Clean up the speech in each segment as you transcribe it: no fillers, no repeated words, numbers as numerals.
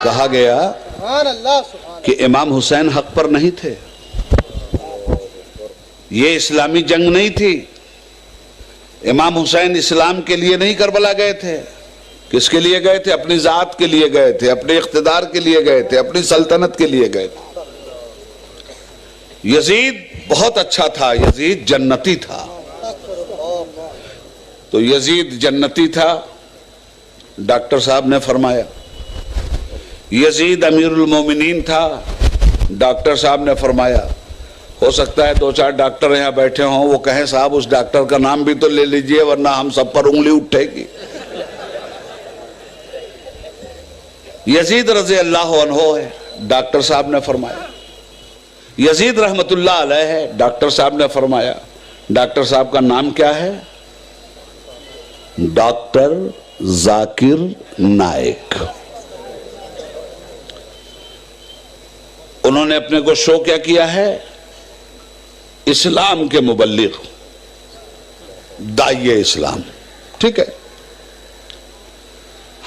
کہا گیا کہ امام حسین حق پر نہیں تھے، یہ اسلامی جنگ نہیں تھی، امام حسین اسلام کے لیے نہیں کربلا گئے تھے، کس کے لیے گئے تھے؟ اپنی ذات کے لیے گئے تھے، اپنے اقتدار کے لیے گئے تھے، اپنی سلطنت کے لیے گئے تھے۔ یزید بہت اچھا تھا، یزید جنتی تھا، تو یزید جنتی تھا، ڈاکٹر صاحب نے فرمایا۔ یزید امیر المومنین تھا، ڈاکٹر صاحب نے فرمایا۔ ہو سکتا ہے دو چار ڈاکٹر یہاں بیٹھے ہوں، وہ کہیں صاحب اس ڈاکٹر کا نام بھی تو لے لیجئے ورنہ ہم سب پر انگلی اٹھے گی۔ یزید رضی اللہ عنہ ہے، ڈاکٹر صاحب نے فرمایا۔ یزید رحمت اللہ علیہ ہے، ڈاکٹر صاحب نے فرمایا۔ ڈاکٹر صاحب کا نام کیا ہے؟ ڈاکٹر ذاکر نائک۔ انہوں نے اپنے کو شو کیا کیا ہے؟ اسلام کے مبلغ، داعی اسلام۔ ٹھیک ہے،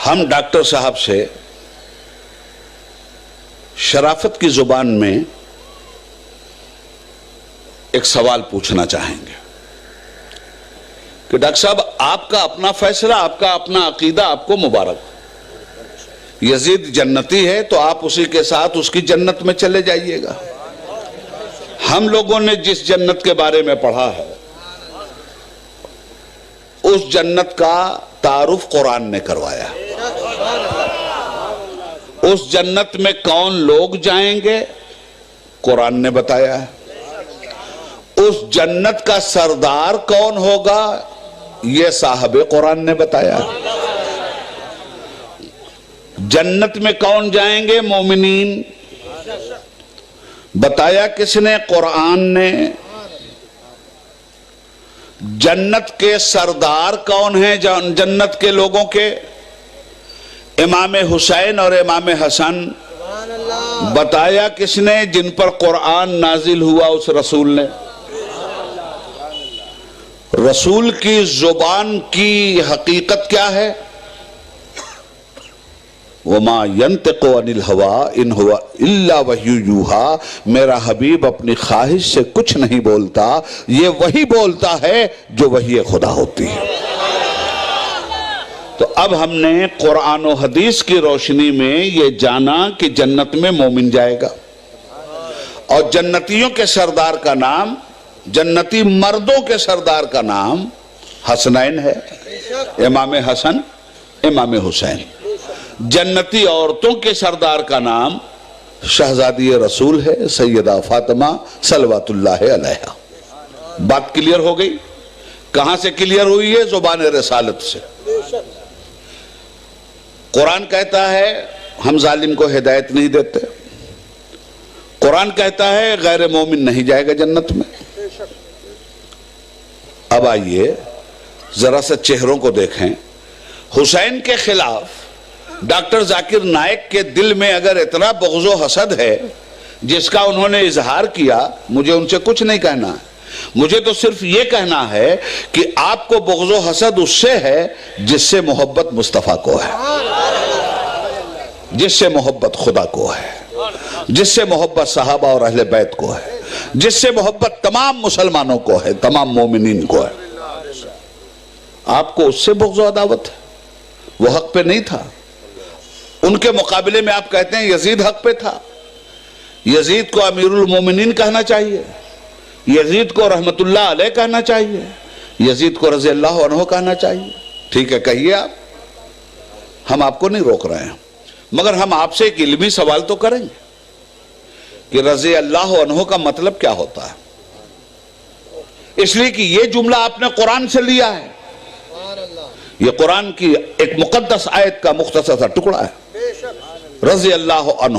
ہم ڈاکٹر صاحب سے شرافت کی زبان میں ایک سوال پوچھنا چاہیں گے کہ ڈاکٹر صاحب آپ کا اپنا فیصلہ، آپ کا اپنا عقیدہ، آپ کو مبارک۔ یزید جنتی ہے تو آپ اسی کے ساتھ اس کی جنت میں چلے جائیے گا۔ ہم لوگوں نے جس جنت کے بارے میں پڑھا ہے اس جنت کا تعارف قرآن نے کروایا۔ اس جنت میں کون لوگ جائیں گے قرآن نے بتایا ہے۔ اس جنت کا سردار کون ہوگا یہ صاحب قرآن نے بتایا۔ جنت میں کون جائیں گے؟ مومنین۔ بتایا کس نے؟ قرآن نے۔ جنت کے سردار کون ہیں جنت کے لوگوں کے؟ امام حسین اور امام حسن۔ بتایا کس نے؟ جن پر قرآن نازل ہوا اس رسول نے۔ رسول کی زبان کی حقیقت کیا ہے؟ وَمَا يَنْتِقُ عَنِ الْهَوَىٰ إِنْ هُوَ إِلَّا وَحْيٌ يُوحَىٰ۔ میرا حبیب اپنی خواہش سے کچھ نہیں بولتا، یہ وہی بولتا ہے جو وحی خدا ہوتی ہے۔ تو اب ہم نے قرآن و حدیث کی روشنی میں یہ جانا کہ جنت میں مومن جائے گا، اور جنتیوں کے سردار کا نام، جنتی مردوں کے سردار کا نام حسنین ہے، امام حسن امام حسین۔ جنتی عورتوں کے سردار کا نام شہزادی رسول ہے، سیدہ فاطمہ صلوات اللہ علیہا۔ بات کلیئر ہو گئی؟ کہاں سے کلیئر ہوئی ہے؟ زبان رسالت سے۔ قرآن کہتا ہے ہم ظالم کو ہدایت نہیں دیتے، قرآن کہتا ہے غیر مومن نہیں جائے گا جنت میں۔ اب آئیے ذرا سا چہروں کو دیکھیں۔ حسین کے خلاف ڈاکٹر ذاکر نائک کے دل میں اگر اتنا بغض و حسد ہے جس کا انہوں نے اظہار کیا، مجھے ان سے کچھ نہیں کہنا ہے، مجھے تو صرف یہ کہنا ہے کہ آپ کو بغض و حسد اس سے ہے جس سے محبت مصطفیٰ کو ہے، جس سے محبت خدا کو ہے، جس سے محبت صحابہ اور اہل بیت کو ہے، جس سے محبت تمام مسلمانوں کو ہے، تمام مومنین کو ہے۔ آپ کو اس سے بغض و عداوت ہے، وہ حق پہ نہیں تھا۔ ان کے مقابلے میں آپ کہتے ہیں یزید حق پہ تھا۔ یزید کو امیر المومنین کہنا چاہیے، یزید کو رحمت اللہ علیہ کہنا چاہیے، یزید کو رضی اللہ عنہ کہنا چاہیے۔ ٹھیک ہے، کہیے آپ، ہم آپ کو نہیں روک رہے ہیں، مگر ہم آپ سے ایک علمی سوال تو کریں گے کہ رضی اللہ عنہ کا مطلب کیا ہوتا ہے؟ اس لیے کہ یہ جملہ آپ نے قرآن سے لیا ہے، یہ قرآن کی ایک مقدس آیت کا مختصر سا ٹکڑا ہے۔ رضی اللہ عنہ،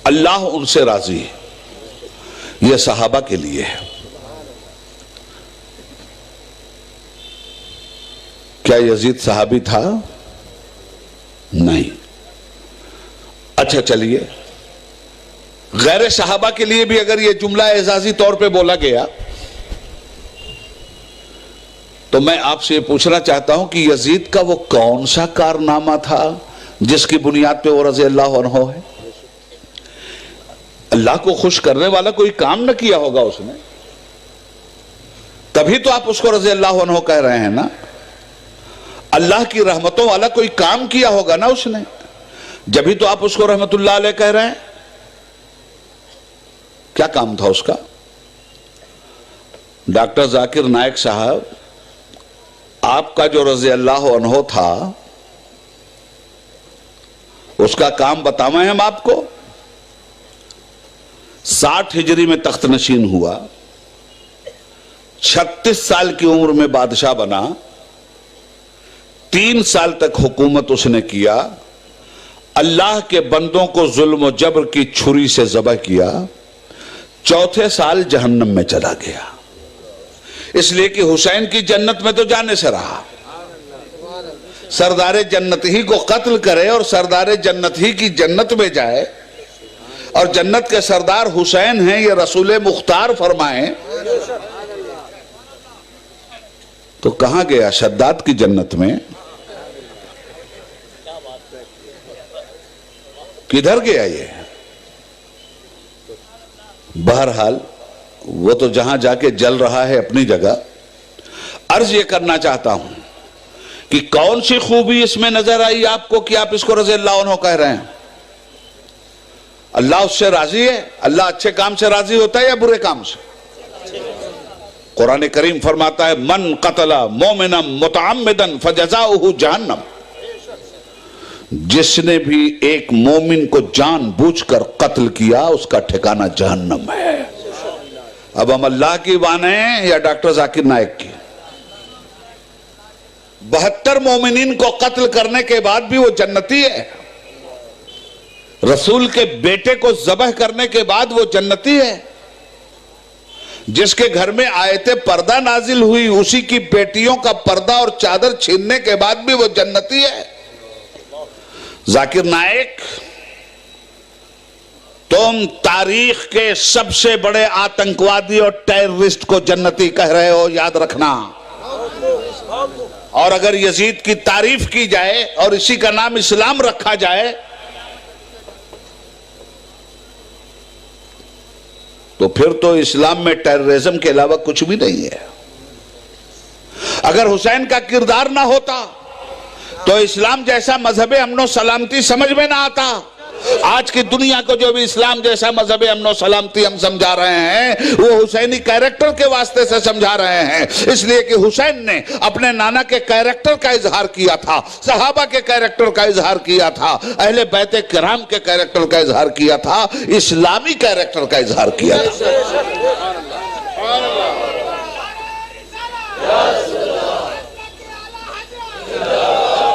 اللہ ان سے راضی ہے، یہ صحابہ کے لیے ہے۔ کیا یزید صحابی تھا؟ نہیں۔ اچھا چلیے، غیر صحابہ کے لیے بھی اگر یہ جملہ اعزازی طور پہ بولا گیا تو میں آپ سے یہ پوچھنا چاہتا ہوں کہ یزید کا وہ کون سا کارنامہ تھا جس کی بنیاد پہ وہ رضی اللہ عنہ ہے. اللہ کو خوش کرنے والا کوئی کام نہ کیا ہوگا اس نے, تبھی تو آپ اس کو رضی اللہ عنہ کہہ رہے ہیں نا. اللہ کی رحمتوں والا کوئی کام کیا ہوگا نا اس نے, جبھی تو آپ اس کو رحمت اللہ علیہ کہہ رہے ہیں. کیا کام تھا اس کا؟ ڈاکٹر ذاکر نائک صاحب, آپ کا جو رضی اللہ عنہ تھا اس کا کام بتاویں ہم آپ کو. 60 ہجری میں تخت نشین ہوا, 36 سال کی عمر میں بادشاہ بنا, 3 سال تک حکومت اس نے کیا, اللہ کے بندوں کو ظلم و جبر کی چھری سے ذبح کیا, 4تھے سال جہنم میں چلا گیا. اس لیے کہ حسین کی جنت میں تو جانے سے رہا. سردار جنت ہی کو قتل کرے اور سردار جنت ہی کی جنت میں جائے, اور جنت کے سردار حسین ہیں, یہ رسول مختار فرمائیں, تو کہاں گیا؟ شداد کی جنت میں. کدھر گیا یہ؟ بہرحال وہ تو جہاں جا کے جل رہا ہے اپنی جگہ. عرض یہ کرنا چاہتا ہوں کہ کون سی خوبی اس میں نظر آئی آپ کو کہ آپ اس کو رضی اللہ عنہ کہہ رہے ہیں؟ اللہ اس سے راضی ہے؟ اللہ اچھے کام سے راضی ہوتا ہے یا برے کام سے؟ قرآن کریم فرماتا ہے من قتل مومنا متعمدا فجزاؤہ جہنم. جس نے بھی ایک مومن کو جان بوجھ کر قتل کیا اس کا ٹھکانہ جہنم ہے. اب ہم اللہ کی مانیں یا ڈاکٹر ذاکر نائک کی؟ 72 مومنین کو قتل کرنے کے بعد بھی وہ جنتی ہے. رسول کے بیٹے کو ذبح کرنے کے بعد وہ جنتی ہے. جس کے گھر میں آیت پردہ نازل ہوئی اسی کی بیٹیوں کا پردہ اور چادر چھیننے کے بعد بھی وہ جنتی ہے. ذاکر نائک, تم تاریخ کے سب سے بڑے آتنکوادی اور ٹیررسٹ کو جنتی کہہ رہے ہو, یاد رکھنا. اور اگر یزید کی تعریف کی جائے اور اسی کا نام اسلام رکھا جائے تو پھر تو اسلام میں ٹیررزم کے علاوہ کچھ بھی نہیں ہے. اگر حسین کا کردار نہ ہوتا تو اسلام جیسا مذہب امن و سلامتی سمجھ میں نہ آتا. آج کی دنیا کو جو بھی اسلام جیسا مذہب امن و سلامتی ہم سمجھا رہے ہیں وہ حسینی کیریکٹر کے واسطے سے سمجھا رہے ہیں. اس لیے کہ حسین نے اپنے نانا کے کیریکٹر کا اظہار کیا تھا, صحابہ کے کیریکٹر کا اظہار کیا تھا, اہل بیت کرام کے کیریکٹر کا اظہار کیا تھا, اسلامی کیریکٹر کا اظہار کیا تھا.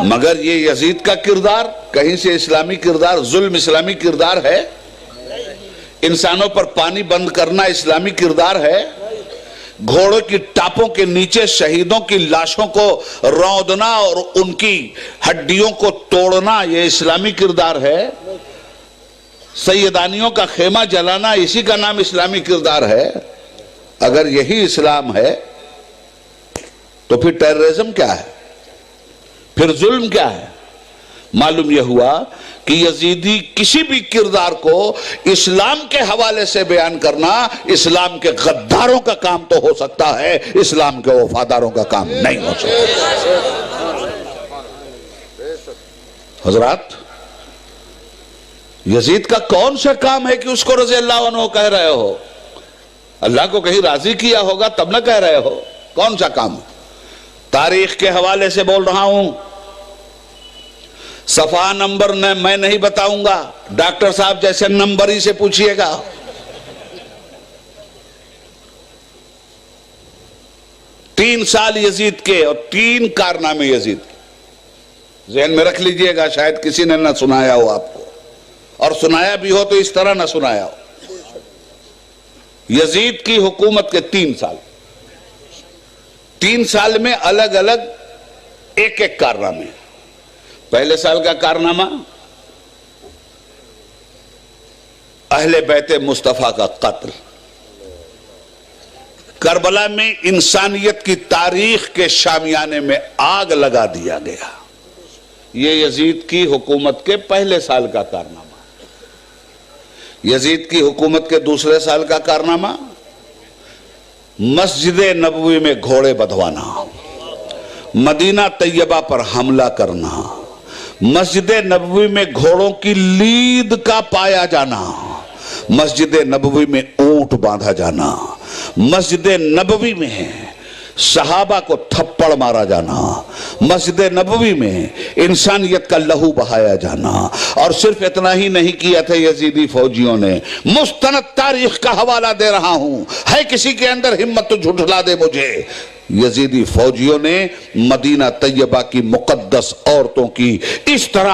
مگر یہ یزید کا کردار کہیں سے اسلامی کردار, ظلم اسلامی کردار ہے؟ انسانوں پر پانی بند کرنا اسلامی کردار ہے؟ گھوڑوں کی ٹاپوں کے نیچے شہیدوں کی لاشوں کو روندا اور ان کی ہڈیوں کو توڑنا یہ اسلامی کردار ہے؟ سیدانیوں کا خیمہ جلانا اسی کا نام اسلامی کردار ہے؟ اگر یہی اسلام ہے تو پھر ٹیررزم کیا ہے؟ پھر ظلم کیا ہے؟ معلوم یہ ہوا کہ یزیدی کسی بھی کردار کو اسلام کے حوالے سے بیان کرنا اسلام کے غداروں کا کام تو ہو سکتا ہے, اسلام کے وفاداروں کا کام نہیں ہو سکتا. حضرات, یزید کا کون سا کام ہے کہ اس کو رضی اللہ عنہ کہہ رہے ہو؟ اللہ کو کہیں راضی کیا ہوگا تب نہ کہہ رہے ہو. کون سا کام ہے؟ تاریخ کے حوالے سے بول رہا ہوں, صفحہ نمبر میں نہیں بتاؤں گا, ڈاکٹر صاحب جیسے نمبر ہی سے پوچھئے گا. 3 سال یزید کے اور 3 کارنامے یزید کے ذہن میں رکھ لیجئے گا. شاید کسی نے نہ سنایا ہو آپ کو, اور سنایا بھی ہو تو اس طرح نہ سنایا ہو. یزید کی حکومت کے 3 سال, 3 سال میں الگ الگ ایک ایک کارنامے. پہلے سال کا کارنامہ اہل بیت مصطفیٰ کا قتل. کربلا میں انسانیت کی تاریخ کے شامیانے میں آگ لگا دیا گیا. یہ یزید کی حکومت کے پہلے سال کا کارنامہ. یزید کی حکومت کے دوسرے سال کا کارنامہ مسجد نبوی میں گھوڑے بدھوانا، مدینہ طیبہ پر حملہ کرنا، مسجد نبوی میں گھوڑوں کی لید کا پایا جانا، مسجد نبوی میں اونٹ باندھا جانا، مسجد نبوی میں صحابہ کو تھپڑ مارا جانا، مسجد نبوی میں انسانیت کا لہو بہایا جانا. اور صرف اتنا ہی نہیں کیا تھا یزیدی فوجیوں نے، مستند تاریخ کا حوالہ دے رہا ہوں، ہے کسی کے اندر ہمت تو جھٹلا دے مجھے. یزیدی فوجیوں نے مدینہ طیبہ کی مقدس عورتوں کی اس طرح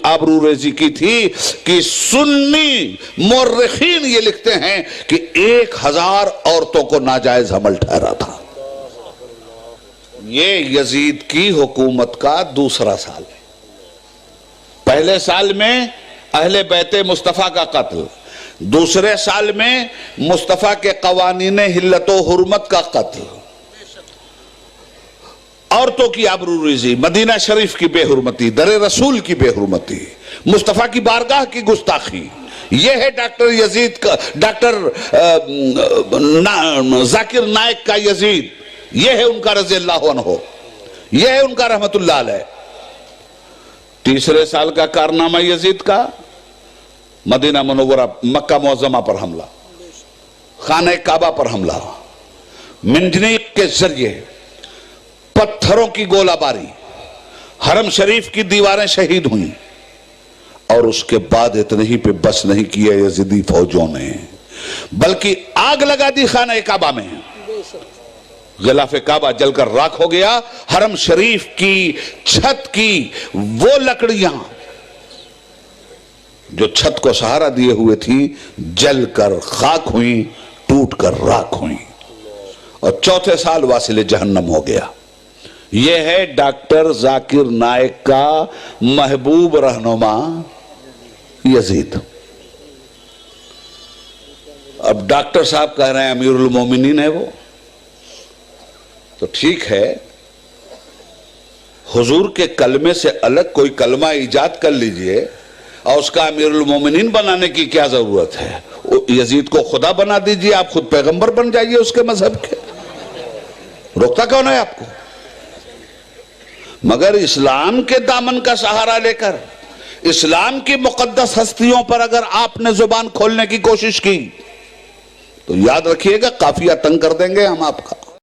آبروریزی کی تھی کہ سنی مورخین یہ لکھتے ہیں کہ 1000 عورتوں کو ناجائز حمل ٹھہرا تھا. یہ یزید کی حکومت کا دوسرا سال ہے. پہلے سال میں اہل بیت مصطفیٰ کا قتل، دوسرے سال میں مصطفیٰ کے قوانین حلت و حرمت کا قتل، عورتوں کی آبروریزی، مدینہ شریف کی بے حرمتی، در رسول کی بے حرمتی، مصطفیٰ کی بارگاہ کی گستاخی. یہ ہے ڈاکٹر یزید کا، ڈاکٹر ذاکر نائک کا یزید. یہ ہے ان کا رضی اللہ عنہ، یہ ہے ان کا رحمت اللہ علیہ. تیسرے سال کا کارنامہ یزید کا مدینہ منورہ مکہ معظمہ پر حملہ، خانہ کعبہ پر حملہ، منجنیق کے ذریعے پتھروں کی گولہ باری، حرم شریف کی دیواریں شہید ہوئیں. اور اس کے بعد اتنے ہی پہ بس نہیں کیا یزیدی فوجوں نے، بلکہ آگ لگا دی خانہ کعبہ میں. غلاف کعبہ جل کر راکھ ہو گیا. حرم شریف کی چھت کی وہ لکڑیاں جو چھت کو سہارا دیے ہوئے تھی جل کر خاک ہوئیں، ٹوٹ کر راکھ ہوئیں. اور چوتھے سال واصل جہنم ہو گیا. یہ ہے ڈاکٹر ذاکر نائک کا محبوب رہنما یزید. اب ڈاکٹر صاحب کہہ رہے ہیں امیر المومنین ہے وہ، تو ٹھیک ہے، حضور کے کلمے سے الگ کوئی کلمہ ایجاد کر لیجئے اور اس کا امیر المومنین بنانے کی کیا ضرورت ہے؟ یزید کو خدا بنا دیجئے، آپ خود پیغمبر بن جائیے اس کے مذہب کے، روکتا کون ہے آپ کو؟ مگر اسلام کے دامن کا سہارا لے کر اسلام کی مقدس ہستیوں پر اگر آپ نے زبان کھولنے کی کوشش کی تو یاد رکھیے گا قافیہ تنگ کر دیں گے ہم آپ کا.